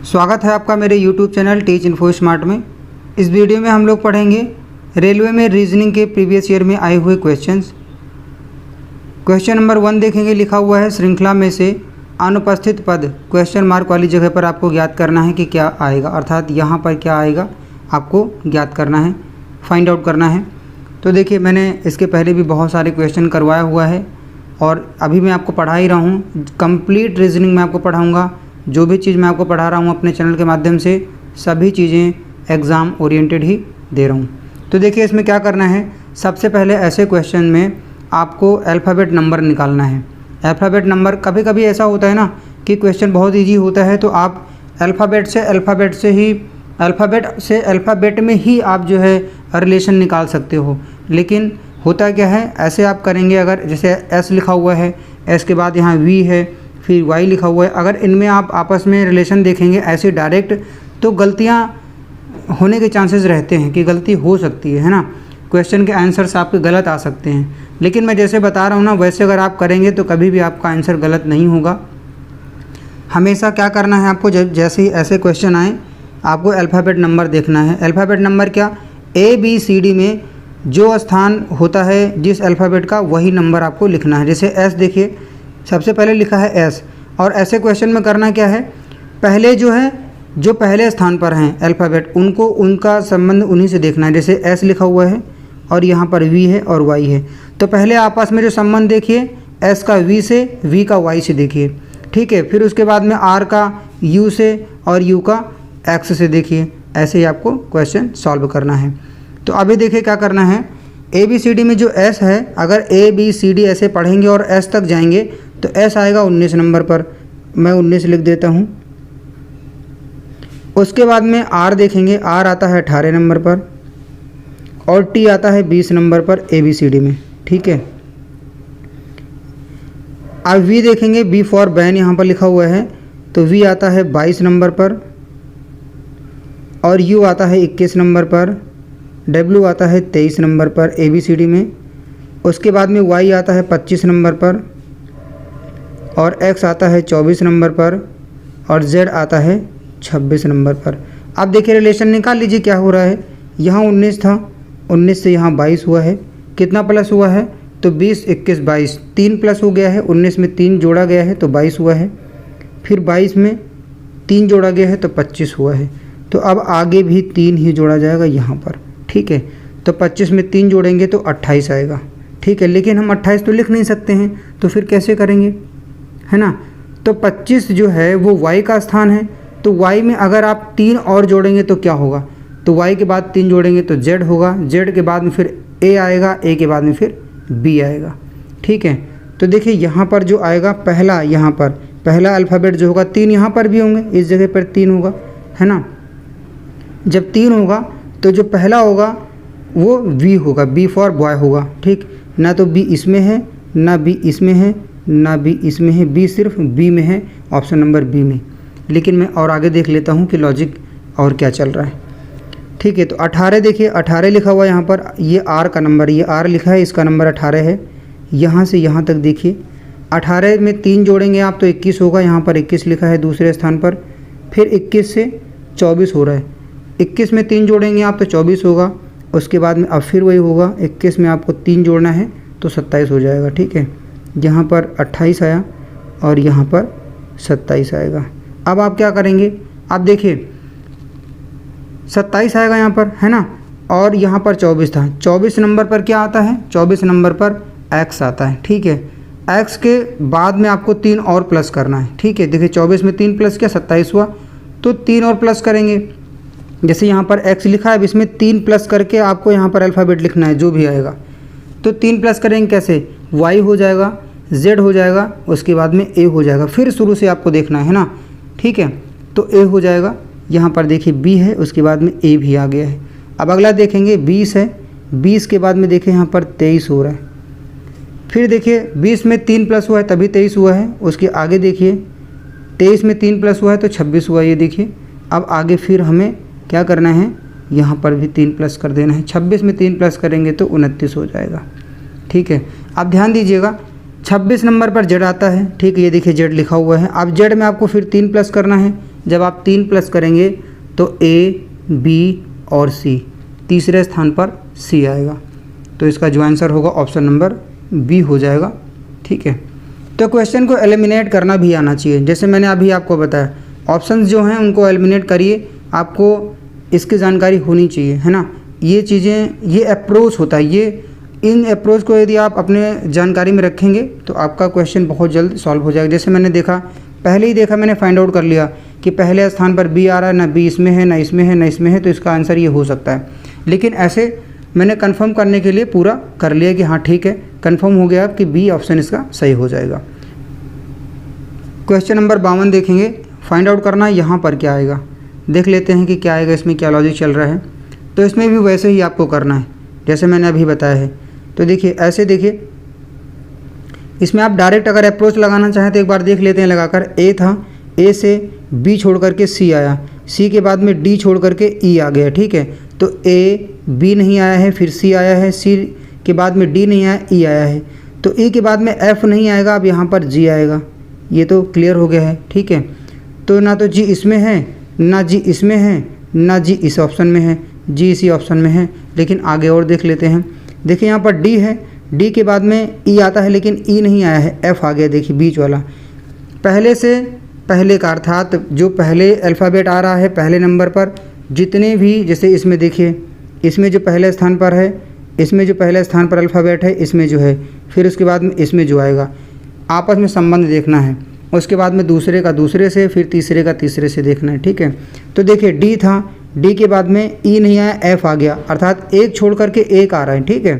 स्वागत है आपका मेरे YouTube channel teach info smart में। इस वीडियो में हम लोग पढ़ेंगे रेलवे में रीजनिंग के प्रीवियस ईयर में आए हुए क्वेश्चंस। क्वेश्चन नंबर 1 देखेंगे, लिखा हुआ है श्रृंखला में से अनुपस्थित पद क्वेश्चन मार्क वाली जगह पर आपको ज्ञात करना है कि क्या आएगा, अर्थात यहाँ पर क्या आएगा आपको ज्ञात करना है, फाइंड आउट करना है। तो देखिए, मैंने इसके पहले भी बहुत सारे क्वेश्चन करवाया हुआ है और अभी मैं आपको पढ़ा ही रहा हूँ। कंप्लीट रीजनिंग मैं आपको पढ़ाऊँगा। जो भी चीज़ मैं आपको पढ़ा रहा हूँ अपने चैनल के माध्यम से, सभी चीज़ें एग्ज़ाम ओरिएंटेड ही दे रहा हूँ। तो देखिए, इसमें क्या करना है, सबसे पहले ऐसे क्वेश्चन में आपको अल्फ़ाबेट नंबर निकालना है। अल्फ़ाबेट नंबर, कभी कभी ऐसा होता है ना कि क्वेश्चन बहुत ईजी होता है तो आप अल्फ़ाबेट से अल्फ़ाबेट में ही आप जो है रिलेशन निकाल सकते हो। लेकिन होता क्या है, ऐसे आप करेंगे, अगर जैसे एस लिखा हुआ है, एस के बाद यहाँ वी है, फिर वाई लिखा हुआ है, अगर इनमें आप आपस में रिलेशन देखेंगे ऐसे डायरेक्ट, तो गलतियाँ होने के चांसेस रहते हैं कि गलती हो सकती है ना, क्वेश्चन के आंसर्स आपके गलत आ सकते हैं। लेकिन मैं जैसे बता रहा हूँ ना, वैसे अगर आप करेंगे तो कभी भी आपका आंसर गलत नहीं होगा। हमेशा क्या करना है आपको, जब जैसे ही ऐसे क्वेश्चन आए आपको अल्फ़ाबेट नंबर देखना है। अल्फ़ाबेट नंबर क्या, ABCD में जो स्थान होता है जिस अल्फ़ाबेट का, वही नंबर आपको लिखना है। जैसे एस देखिए, सबसे पहले लिखा है एस, और ऐसे क्वेश्चन में करना क्या है, पहले जो पहले स्थान पर हैं अल्फ़ाबेट, उनको उनका संबंध उन्हीं से देखना है। जैसे एस लिखा हुआ है और यहाँ पर वी है और वाई है, तो पहले आपस में जो संबंध देखिए, एस का वी से, वी का वाई से देखिए, ठीक है। फिर उसके बाद में आर का यू से और यू का एक्स से देखिए। ऐसे ही आपको क्वेश्चन सॉल्व करना है। तो अभी देखिए क्या करना है, ABCD में जो एस है, अगर ABCD ऐसे पढ़ेंगे और एस तक जाएंगे तो एस आएगा 19 नंबर पर, मैं 19 लिख देता हूँ। उसके बाद में आर देखेंगे, आर आता है 18 नंबर पर, और टी आता है 20 नंबर पर ABCD में, ठीक है। अब वी देखेंगे, बी फॉर बैन यहाँ पर लिखा हुआ है, तो वी आता है 22 नंबर पर, और यू आता है 21 नंबर पर, डब्ल्यू आता है 23 नंबर पर ABCD में। उसके बाद में वाई आता है 25 नंबर पर, और एक्स आता है 24 नंबर पर, और जेड आता है 26 नंबर पर। अब देखिए रिलेशन निकाल लीजिए क्या हो रहा है। यहाँ 19 था, 19 से यहाँ 22 हुआ है, कितना प्लस हुआ है, तो 20, 21, 22, 3 प्लस हो गया है। 19 में 3 जोड़ा गया है तो 22 हुआ है, फिर 22 में 3 जोड़ा गया है तो 25 हुआ है। तो अब आगे भी 3 ही जोड़ा जाएगा यहाँ पर, ठीक है। तो 25 में 3 जोड़ेंगे तो 28 आएगा, ठीक है। लेकिन हम 28 तो लिख नहीं सकते हैं, तो फिर कैसे करेंगे, है ना। तो 25 जो है वो y का स्थान है, तो y में अगर आप 3 और जोड़ेंगे तो क्या होगा, तो y के बाद 3 जोड़ेंगे तो z होगा, z के बाद में फिर a आएगा, a के बाद में फिर b आएगा, ठीक है। तो देखिए यहाँ पर जो आएगा पहला, यहाँ पर पहला अल्फ़ाबेट जो होगा, 3 यहाँ पर भी होंगे, इस जगह पर 3 होगा, है ना। जब 3 होगा तो जो पहला होगा वो V होगा, B फॉर बॉय होगा, ठीक। ना तो B इसमें है, ना B इसमें है, ना B इसमें है, B सिर्फ B में है, ऑप्शन नंबर B में। लेकिन मैं और आगे देख लेता हूँ कि लॉजिक और क्या चल रहा है, ठीक है। तो 18 देखिए, 18 लिखा हुआ है यहाँ पर, ये R का नंबर, ये R लिखा है, इसका नंबर 18 है। यहाँ से यहाँ तक देखिए, 18 में 3 जोड़ेंगे आप तो 21 होगा, यहाँ पर 21 लिखा है दूसरे स्थान पर। फिर 21 से 24 हो रहा है, 21 में 3 जोड़ेंगे आप तो 24 होगा। उसके बाद में अब फिर वही होगा, 21 में आपको 3 जोड़ना है तो 27 हो जाएगा, ठीक है। यहाँ पर 28 आया और यहाँ पर 27 आएगा। अब आप क्या करेंगे, आप देखिए 27 आएगा यहाँ पर, है ना, और यहाँ पर 24 था। 24 नंबर पर क्या आता है, 24 नंबर पर x आता है, ठीक है। x के बाद में आपको 3 और प्लस करना है, ठीक है। देखिए 24 में 3 प्लस किया, 27 हुआ, तो 3 और प्लस करेंगे। जैसे यहाँ पर x लिखा है, अब इसमें 3 प्लस करके आपको यहाँ पर अल्फ़ाबेट लिखना है जो भी आएगा। तो 3 प्लस करेंगे कैसे, y हो जाएगा, z हो जाएगा, उसके बाद में a हो जाएगा, फिर शुरू से आपको देखना है ना, ठीक है। तो a हो जाएगा, यहाँ पर देखिए b है, उसके बाद में a भी आ गया है। अब अगला देखेंगे 20 है, 20 के बाद में देखिए यहाँ पर 23 हो रहा है। फिर देखिए 20 में 3 प्लस हुआ है तभी 23 हुआ है। उसके आगे देखिए 23 में 3 प्लस हुआ है तो 26 हुआ, ये देखिए। अब आगे फिर हमें क्या करना है, यहाँ पर भी 3 प्लस कर देना है। 26 में 3 प्लस करेंगे तो 29 हो जाएगा, ठीक है। अब ध्यान दीजिएगा 26 नंबर पर जेड आता है, ठीक है। ये देखिए जेड लिखा हुआ है। अब जेड में आपको फिर 3 प्लस करना है, जब आप 3 प्लस करेंगे तो ए, बी और सी, तीसरे स्थान पर सी आएगा। तो इसका जो आंसर होगा ऑप्शन नंबर बी हो जाएगा। ठीक है, तो क्वेश्चन को एलिमिनेट करना भी आना चाहिए। जैसे मैंने अभी आपको बताया, ऑप्शंस जो हैं उनको एलिमिनेट करिए, आपको इसकी जानकारी होनी चाहिए, है ना। ये चीज़ें, ये अप्रोच होता है, ये इन अप्रोच को यदि आप अपने जानकारी में रखेंगे तो आपका क्वेश्चन बहुत जल्द सॉल्व हो जाएगा। जैसे मैंने देखा, पहले ही देखा, मैंने फाइंड आउट कर लिया कि पहले स्थान पर बी आ रहा है, ना बी इसमें है, ना इसमें है, ना इसमें है, तो इसका आंसर ये हो सकता है। लेकिन ऐसे मैंने कंफर्म करने के लिए पूरा कर लिया कि हाँ ठीक है, कंफर्म हो गया कि बी ऑप्शन इसका सही हो जाएगा। क्वेश्चन नंबर 52 देखेंगे, फाइंड आउट करना है यहाँ पर क्या आएगा। देख लेते हैं कि क्या आएगा, इसमें क्या लॉजिक चल रहा है। तो इसमें भी वैसे ही आपको करना है जैसे मैंने अभी बताया है। तो देखिए, ऐसे देखिए, इसमें आप डायरेक्ट अगर अप्रोच लगाना चाहें तो एक बार देख लेते हैं लगाकर। ए था, ए से बी छोड़ करके सी आया, सी के बाद में डी छोड़ करके ई आ गया। ठीक है, तो ए, बी नहीं आया है, फिर सी आया है, सी के बाद में डी नहीं आया, ई आया है। तो ई के बाद में एफ नहीं आएगा, अब यहाँ पर जी आएगा। ये तो क्लियर हो गया है। ठीक है, तो ना तो जी इसमें है, ना जी इसमें है, ना जी इस ऑप्शन में है, जी इसी ऑप्शन में है। लेकिन आगे और देख लेते हैं। देखिए यहाँ पर डी है, डी के बाद में ई आता है, लेकिन ई नहीं आया है, एफ आ गया। देखिए बीच वाला, पहले से पहले का, अर्थात जो पहले अल्फ़ाबेट आ रहा है पहले नंबर पर, जितने भी, जैसे इसमें देखिए, इसमें जो पहले स्थान पर है, इसमें जो पहले स्थान पर अल्फ़ाबेट है, इसमें जो है, फिर उसके बाद में इसमें जो आएगा, आपस में संबंध देखना है। उसके बाद में दूसरे का दूसरे से, फिर तीसरे का तीसरे से देखना है। ठीक है, तो देखिए डी था, डी के बाद में ई नहीं आया, एफ आ गया, अर्थात एक छोड़ करके एक आ रहा है। ठीक है,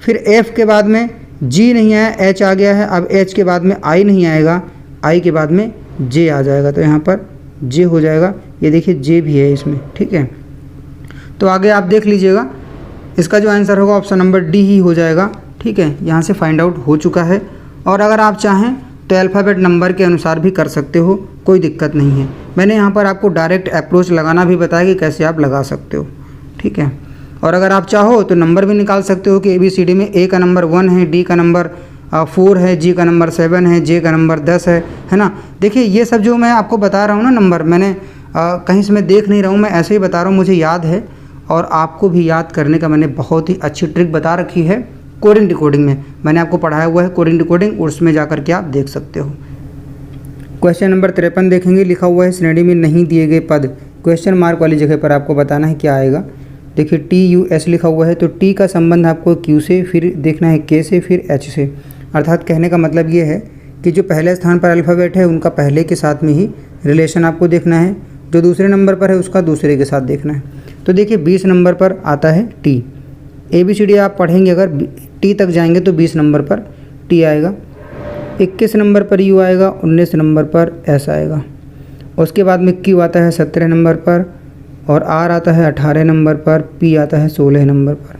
फिर एफ के बाद में जी नहीं आया, एच आ गया है। अब एच के बाद में आई नहीं आएगा, आई के बाद में जे आ जाएगा, तो यहाँ पर जे हो जाएगा। ये देखिए जे भी है इसमें। ठीक है, तो आगे आप देख लीजिएगा, इसका जो आंसर होगा ऑप्शन नंबर डी ही हो जाएगा। ठीक है, यहाँ से फाइंड आउट हो चुका है। और अगर आप चाहें तो अल्फ़ाबेट नंबर के अनुसार भी कर सकते हो, कोई दिक्कत नहीं है। मैंने यहाँ पर आपको डायरेक्ट अप्रोच लगाना भी बताया कि कैसे आप लगा सकते हो। ठीक है, और अगर आप चाहो तो नंबर भी निकाल सकते हो कि ABCD में ए का नंबर 1 है, डी का नंबर 4 है, जी का नंबर 7 है, जे का नंबर 10 है ना। देखिए ये सब जो मैं आपको बता रहा हूँ ना नंबर, मैंने कहीं से मैं देख नहीं रहा हूँ, मैं ऐसे ही बता रहा हूँ, मुझे याद है। और आपको भी याद करने का मैंने बहुत ही अच्छी ट्रिक बता रखी है कोडिंग डिकोडिंग में, मैंने आपको पढ़ाया हुआ है कोडिंग डिकोडिंग, उसमें जाकर के आप देख सकते हो। क्वेश्चन नंबर 53 देखेंगे, लिखा हुआ है श्रेणी में नहीं दिए गए पद, क्वेश्चन मार्क वाली जगह पर आपको बताना है क्या आएगा। देखिए TUS लिखा हुआ है, तो टी का संबंध आपको Q से, फिर देखना है K से, फिर H से। अर्थात कहने का मतलब ये है कि जो पहले स्थान पर अल्फ़ाबेट है उनका पहले के साथ में ही रिलेशन आपको देखना है, जो दूसरे नंबर पर है उसका दूसरे के साथ देखना है। तो देखिए 20 नंबर पर आता है T, ABCD आप पढ़ेंगे अगर T तक जाएंगे तो 20 नंबर पर T आएगा, 21 नंबर पर U आएगा, 19 नंबर पर S आएगा। उसके बाद में Q आता है 17 नंबर पर, और R आता है 18 नंबर पर, P आता है 16 नंबर पर।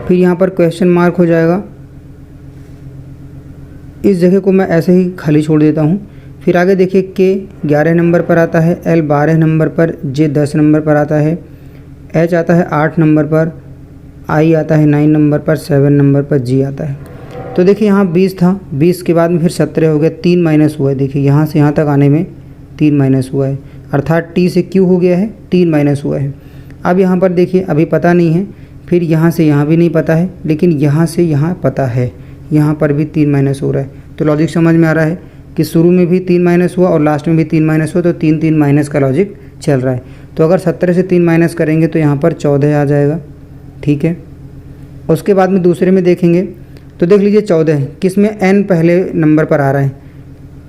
फिर यहाँ पर क्वेश्चन मार्क हो जाएगा, इस जगह को मैं ऐसे ही खाली छोड़ देता हूँ। फिर आगे देखिए K 11 नंबर पर आता है, L 12 नंबर पर, J 10 नंबर पर आता है, H आता है 8 नंबर पर, I आता है 9 नंबर पर, 7 नंबर पर G आता है। तो देखिए यहाँ 20 था, 20 के बाद में फिर 17 हो गया, 3 माइनस हुआ है। देखिए यहाँ से यहाँ तक आने में 3 माइनस हुआ है, अर्थात T से Q हो गया है, 3 माइनस हुआ है। अब यहाँ पर देखिए अभी पता नहीं है, फिर यहाँ से यहाँ भी नहीं पता है, लेकिन यहाँ से यहाँ पता है, यहाँ पर भी 3 माइनस हो रहा है। तो लॉजिक समझ में आ रहा है कि शुरू में भी 3 माइनस हुआ और लास्ट में भी 3 माइनस हुआ, तो 3 माइनस का लॉजिक चल रहा है। तो अगर 17 से 3 माइनस करेंगे तो यहाँ पर 14 आ जाएगा। ठीक है, उसके बाद में दूसरे में देखेंगे तो देख लीजिए 14 किस में, N पहले नंबर पर आ रहा है,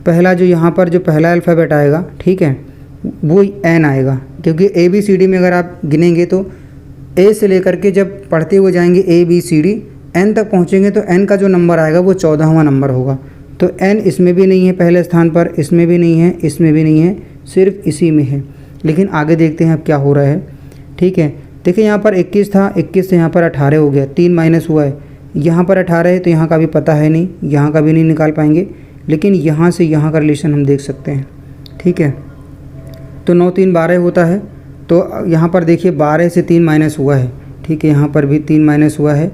पहला जो यहाँ पर जो पहला अल्फ़ाबेट आएगा, ठीक है, वो N आएगा, क्योंकि ABCD में अगर आप गिनेंगे तो A से लेकर के जब पढ़ते हुए जाएंगे ABCD N तक पहुँचेंगे तो N का जो नंबर आएगा वो 14वां नंबर होगा। तो N इसमें भी नहीं है पहले स्थान पर, इसमें भी नहीं है, इसमें भी नहीं है, सिर्फ इसी में है। लेकिन आगे देखते हैं अब क्या हो रहा है। ठीक है, देखिए यहाँ पर 21 था, 21 से यहाँ पर 18 हो गया, 3 माइनस हुआ है, यहाँ पर 18 है तो यहाँ का भी पता है नहीं, यहाँ का भी नहीं निकाल पाएंगे, लेकिन यहाँ से यहाँ का रिलेशन हम देख सकते हैं। ठीक है, तो 9 3 12 होता है, तो यहाँ पर देखिए 12 से 3 माइनस हुआ है। ठीक है, यहाँ पर भी 3 माइनस हुआ है।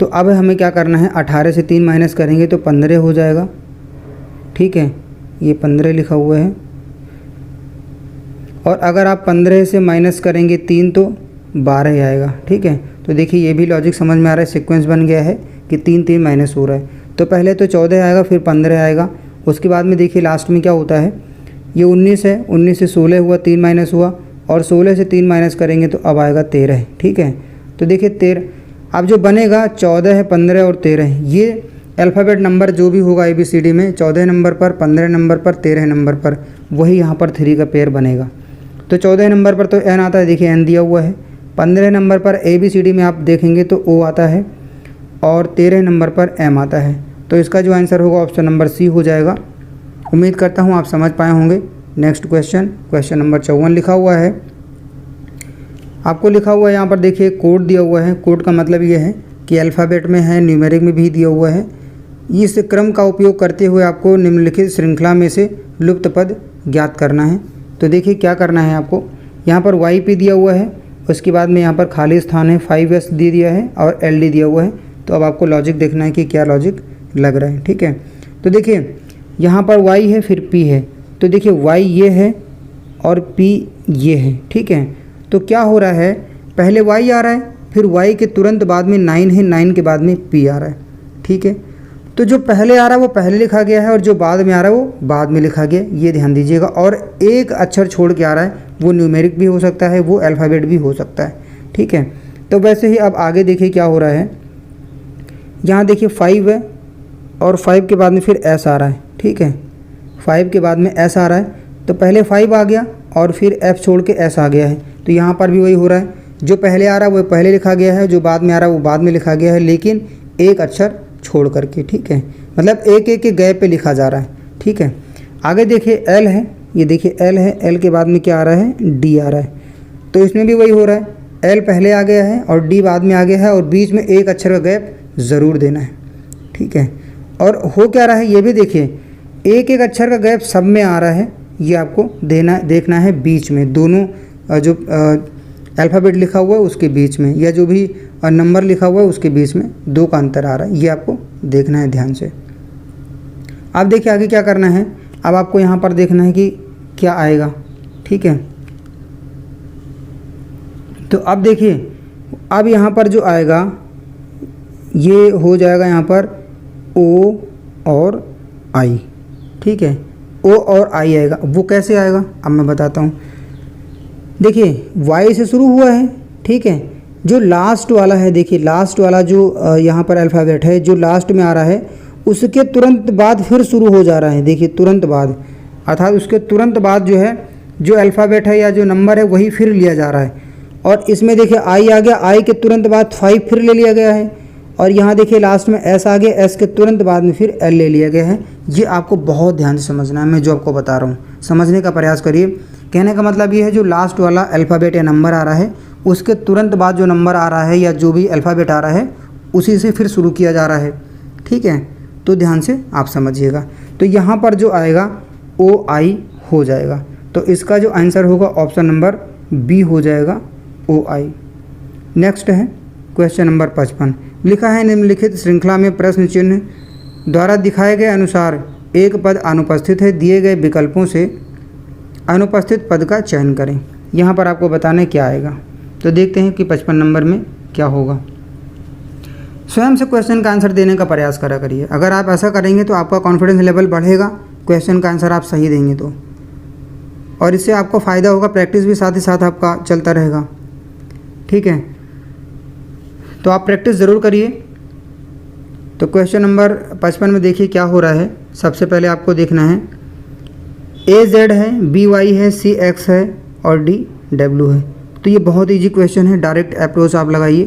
तो अब हमें क्या करना है, 18 से 3 माइनस करेंगे तो 15 हो जाएगा। ठीक है, ये 15 लिखा हुआ है। और अगर आप 15 से माइनस करेंगे 3 तो 12 ही आएगा। ठीक है, तो देखिए ये भी लॉजिक समझ में आ रहा है, सीक्वेंस बन गया है कि 3 3 माइनस हो रहा है। तो पहले तो 14 आएगा, फिर 15 आएगा, उसके बाद में देखिए लास्ट में क्या होता है, ये 19 है, 19 से 16 हुआ, 3 माइनस हुआ, और 16 से 3 माइनस करेंगे तो अब आएगा 13। ठीक है, तो देखिए 13 अब जो बनेगा 14 है, 15 और 13, ये अल्फ़ाबेट नंबर जो भी होगा ABCD में 14 नंबर पर, 15 नंबर पर, 13 नंबर पर, वही यहाँ पर 3 का पेयर बनेगा। तो 14 नंबर पर तो N आता है, देखिए N दिया हुआ है। 15 नंबर पर ABCD में आप देखेंगे तो O आता है, और 13 नंबर पर M आता है। तो इसका जो आंसर होगा ऑप्शन नंबर C हो जाएगा। उम्मीद करता हूँ आप समझ पाए होंगे। नेक्स्ट क्वेश्चन, क्वेश्चन नंबर 54 लिखा हुआ है, आपको लिखा हुआ है यहाँ पर देखिए कोड दिया हुआ है। कोड का मतलब ये है कि अल्फ़ाबेट में है, न्यूमेरिक में भी दिया हुआ है। इस क्रम का उपयोग करते हुए आपको निम्नलिखित श्रृंखला में से लुप्त पद ज्ञात करना है। तो देखिए क्या करना है आपको, यहाँ पर YP दिया हुआ है, उसके बाद में यहाँ पर खाली स्थान है, 5S दे दिया है और LD दिया हुआ है। तो अब आपको लॉजिक देखना है कि क्या लॉजिक लग रहा है। ठीक है, तो देखिए यहाँ पर Y है, फिर P है, तो देखिए Y ये है और P ये है। ठीक है, तो क्या हो रहा है, पहले Y आ रहा है, फिर Y के तुरंत बाद में 9 है, 9 के बाद में P आ रहा है। ठीक है, तो जो पहले आ रहा है वो पहले लिखा गया है, और जो बाद में आ रहा है वो बाद में लिखा गया, ये ध्यान दीजिएगा। और एक अक्षर छोड़ के आ रहा है, वो न्यूमेरिक भी हो सकता है, वो अल्फ़ाबेट भी हो सकता है। ठीक है, तो वैसे ही अब आगे देखिए क्या हो रहा है, यहाँ देखिए 5 है और 5 के बाद में फिर S आ रहा है। ठीक है, 5 के बाद में S आ रहा है, तो पहले 5 आ गया और फिर F छोड़ के S आ गया है। तो यहाँ पर भी वही हो रहा है, जो पहले आ रहा है वो पहले लिखा गया है, जो बाद में आ रहा है वो बाद में लिखा गया है, लेकिन एक अक्षर छोड़ करके। ठीक है, मतलब एक एक के गैप पे लिखा जा रहा है। ठीक है, आगे देखिए L है, ये देखिए L है, L के बाद में क्या आ रहा है, D आ रहा है। तो इसमें भी वही हो रहा है, L पहले आ गया है और D बाद में आ गया है, और बीच में एक अक्षर का गैप ज़रूर देना है। ठीक है, और हो क्या रहा है ये भी देखिए, एक एक अक्षर का गैप सब में आ रहा है, ये आपको देखना है बीच में, दोनों जो अल्फ़ाबेट लिखा हुआ है उसके बीच में, या जो भी नंबर लिखा हुआ है उसके बीच में 2 का अंतर आ रहा है, ये आपको देखना है ध्यान से। अब देखिए आगे क्या करना है, अब आपको यहाँ पर देखना है कि क्या आएगा। ठीक है, तो अब देखिए अब यहाँ पर जो आएगा ये हो जाएगा यहाँ पर O और I। ठीक है, O और I आएगा, वो कैसे आएगा अब मैं बताता हूँ। देखिए Y से शुरू हुआ है। ठीक है, जो लास्ट वाला है, देखिए लास्ट वाला जो यहाँ पर अल्फ़ाबेट है जो लास्ट में आ रहा है, उसके तुरंत बाद फिर शुरू हो जा रहा है। देखिए तुरंत बाद, अर्थात उसके तुरंत बाद जो है जो अल्फ़ाबेट है या जो नंबर है वही फिर लिया जा रहा है। और इसमें देखिए I आ गया, I के तुरंत बाद 5 फिर ले लिया गया है, और यहाँ देखिए लास्ट में S आ गया, S के तुरंत बाद में फिर L ले लिया गया है। ये आपको बहुत ध्यान से समझना है, मैं जो आपको बता रहा हूँ समझने का प्रयास करिए। कहने का मतलब ये है जो लास्ट वाला अल्फ़ाबेट या नंबर आ रहा है उसके तुरंत बाद जो नंबर आ रहा है या जो भी अल्फ़ाबेट आ रहा है उसी से फिर शुरू किया जा रहा है। ठीक है, तो ध्यान से आप समझिएगा। तो यहाँ पर जो आएगा OI हो जाएगा, तो इसका जो आंसर होगा ऑप्शन नंबर B हो जाएगा, OI। नेक्स्ट है क्वेश्चन नंबर 55, लिखा है निम्नलिखित श्रृंखला में प्रश्न चिन्ह द्वारा दिखाए गए अनुसार एक पद अनुपस्थित है, दिए गए विकल्पों से अनुपस्थित पद का चयन करें। यहाँ पर आपको बताना क्या आएगा, तो देखते हैं कि 55 नंबर में क्या होगा। स्वयं से क्वेश्चन का आंसर देने का प्रयास करा करिए, अगर आप ऐसा करेंगे तो आपका कॉन्फिडेंस लेवल बढ़ेगा, क्वेश्चन का आंसर आप सही देंगे तो, और इससे आपको फ़ायदा होगा, प्रैक्टिस भी साथ ही साथ आपका चलता रहेगा। ठीक है, तो आप प्रैक्टिस ज़रूर करिए। तो क्वेश्चन नंबर 55 में देखिए क्या हो रहा है। सबसे पहले आपको देखना है AZ है, BY है, CX है और DW है। तो ये बहुत ईजी क्वेश्चन है, डायरेक्ट अप्रोच आप लगाइए।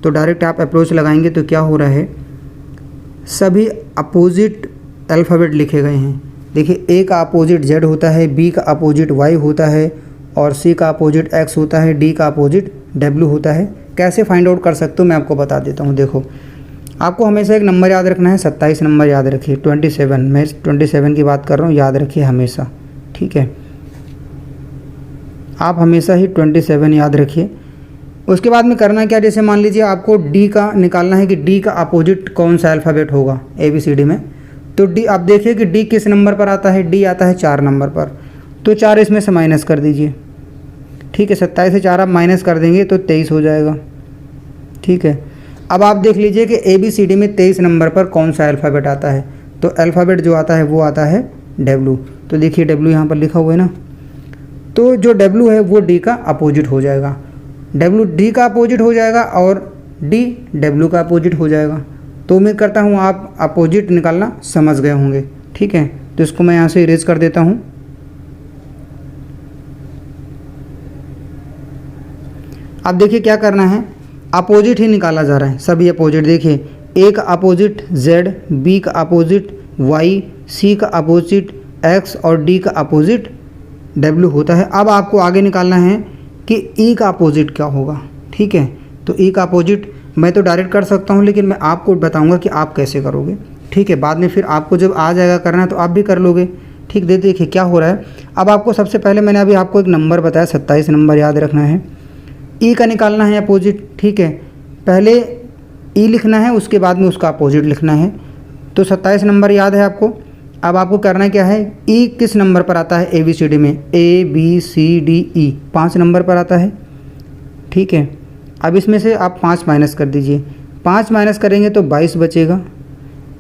तो डायरेक्ट आप अप्रोच लगाएंगे तो क्या हो रहा है, सभी अपोजिट अल्फ़ाबेट लिखे गए हैं। देखिए A का अपोजिट Z होता है, B का अपोजिट Y होता है, और C का अपोजिट X होता है, D का अपोजिट W होता है। कैसे फाइंड आउट कर सकते हो मैं आपको बता देता हूँ। देखो आपको हमेशा एक नंबर याद रखना है, 27 नंबर याद रखिए, 27, मैं 27 की बात कर रहा हूँ, याद रखिए हमेशा। ठीक है, आप हमेशा ही 27 याद रखिए। उसके बाद में करना क्या, जैसे मान लीजिए आपको D का निकालना है कि D का अपोजिट कौन सा अल्फ़ाबेट होगा ABCD में। तो D, आप देखिए कि D किस नंबर पर आता है, D आता है 4 नंबर पर, तो 4 इसमें से माइनस कर दीजिए। ठीक है। 27 से 4 आप माइनस कर देंगे तो 23 हो जाएगा, ठीक है। अब आप देख लीजिए कि ABCD में 23 नंबर पर कौन सा अल्फ़ाबेट आता है। तो अल्फ़ाबेट जो आता है वो आता है W। तो देखिए W यहाँ पर लिखा हुआ है ना, तो जो W है वो D का अपोजिट हो जाएगा, W D का अपोजिट हो जाएगा और D W का अपोजिट हो जाएगा। तो उम्मीद करता हूँ आप अपोजिट निकालना समझ गए होंगे, ठीक है। तो इसको मैं यहाँ से इरेज कर देता हूँ। अब देखिए क्या करना है, अपोजिट ही निकाला जा रहा है, सभी अपोजिट। देखिए A का अपोजिट Z, B का अपोजिट Y, C का अपोजिट X और D का अपोजिट W होता है। अब आपको आगे निकालना है कि E का अपोजिट क्या होगा, ठीक है। तो E का अपोजिट मैं तो डायरेक्ट कर सकता हूँ, लेकिन मैं आपको बताऊँगा कि आप कैसे करोगे, ठीक है। बाद में फिर आपको जब आ जाएगा करना तो आप भी कर लोगे, ठीक। देखिए क्या हो रहा है। अब आपको सबसे पहले मैंने अभी आपको एक नंबर बताया, 27 नंबर याद रखना है। E का निकालना है अपोजिट, ठीक है। पहले E लिखना है, उसके बाद में उसका अपोजिट लिखना है। तो 27 नंबर याद है आपको। अब आपको करना क्या है, E किस नंबर पर आता है ABCD में, ABCDE 5 नंबर पर आता है, ठीक है। अब इसमें से आप 5 माइनस कर दीजिए, 5 माइनस करेंगे तो 22 बचेगा।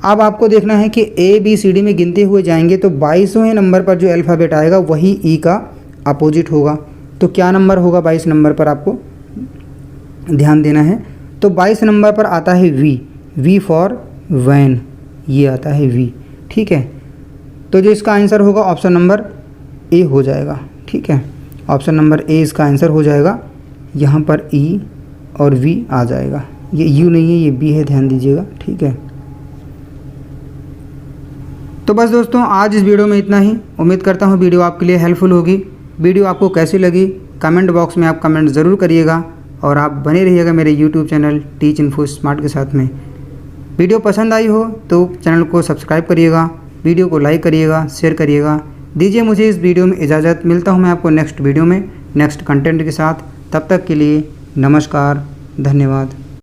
अब आपको देखना है कि ABCD में गिनते हुए जाएंगे तो 22वें नंबर पर जो अल्फ़ाबेट आएगा वही E का अपोजिट होगा। तो क्या नंबर होगा 22 नंबर पर, आपको ध्यान देना है। तो 22 नंबर पर आता है V फॉर वैन, ये आता है V, ठीक है। तो जो इसका आंसर होगा ऑप्शन नंबर A हो जाएगा, ठीक है। ऑप्शन नंबर A इसका आंसर हो जाएगा। यहाँ पर E और V आ जाएगा, ये U नहीं है, ये B है, ध्यान दीजिएगा, ठीक है। तो बस दोस्तों आज इस वीडियो में इतना ही। उम्मीद करता हूँ वीडियो आपके लिए हेल्पफुल होगी। वीडियो आपको कैसी लगी कमेंट बॉक्स में आप कमेंट ज़रूर करिएगा और आप बने रहिएगा मेरे YouTube channel teach info smart के साथ में। वीडियो पसंद आई हो तो चैनल को सब्सक्राइब करिएगा, वीडियो को लाइक करिएगा, शेयर करिएगा। दीजिए मुझे इस वीडियो में इजाज़त। मिलता हूँ मैं आपको नेक्स्ट वीडियो में नेक्स्ट कंटेंट के साथ। तब तक के लिए नमस्कार, धन्यवाद।